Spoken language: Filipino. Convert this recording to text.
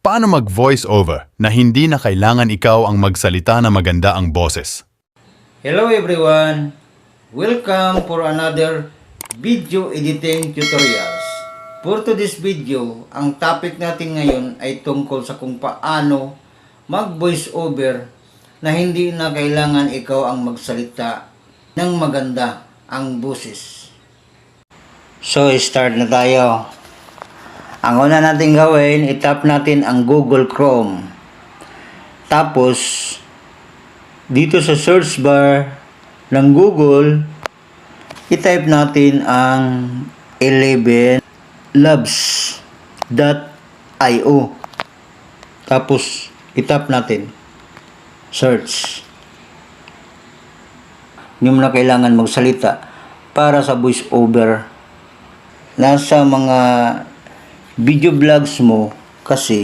Paano mag-voice over na hindi na kailangan ikaw ang magsalita na maganda ang boses? Hello everyone! Welcome for another video editing tutorials. For today's video, ang topic natin ngayon ay tungkol sa kung paano mag-voice over na hindi na kailangan ikaw ang magsalita ng maganda ang boses. So, start na tayo. Ang una natin gawin, itap natin ang Google Chrome. Tapos, dito sa search bar ng Google, itype natin ang 11labs.io. Tapos, itap natin. Search. Hindi mo na kailangan magsalita para sa voice over. Nasa mga video vlogs mo kasi